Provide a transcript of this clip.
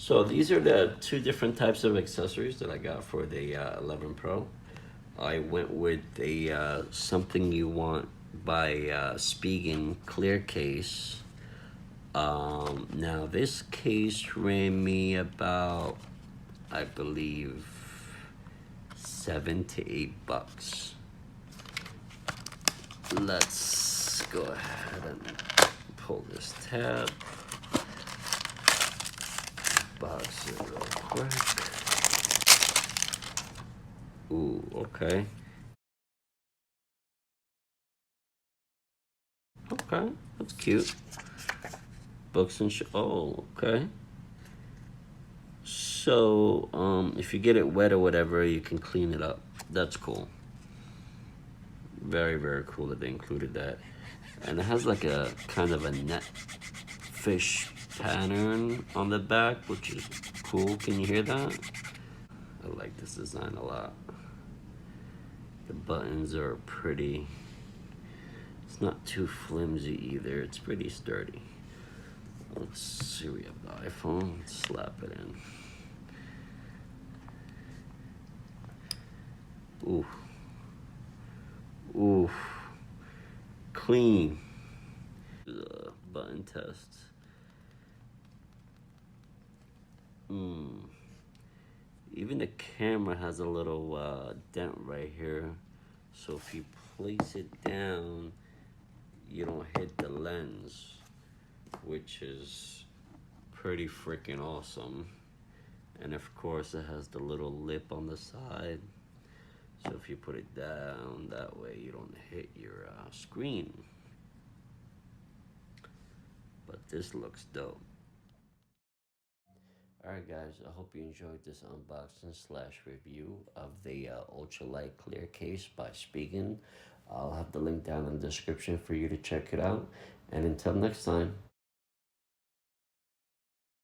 So these are the two different types of accessories that I got for the 11 Pro. I went with a Something You Want by Spigen clear case. Now this case ran me about, I believe, $7 to $8. Let's go ahead and pull this tab. Box it real quick. Ooh, okay. Okay, that's cute. Books and oh, okay. So, if you get it wet or whatever, you can clean it up. That's cool. Very, very cool that they included that. And it has like a kind of a net fish pattern on the back, which is cool. Can you hear that? I like this design a lot. The buttons are pretty. It's not too flimsy either. It's pretty sturdy. Let's see, we have the iPhone. Let's slap it in. Ooh. Ooh. Clean. The button test. Even the camera has a little dent right here. So if you place it down, you don't hit the lens, which is pretty freaking awesome. And of course it has the little lip on the side, so if you put it down that way you don't hit your screen. But this looks dope. Alright guys, I hope you enjoyed this unboxing slash review of the ultralight clear case by Spigen. I'll have the link down in the description for you to check it out, and until next time,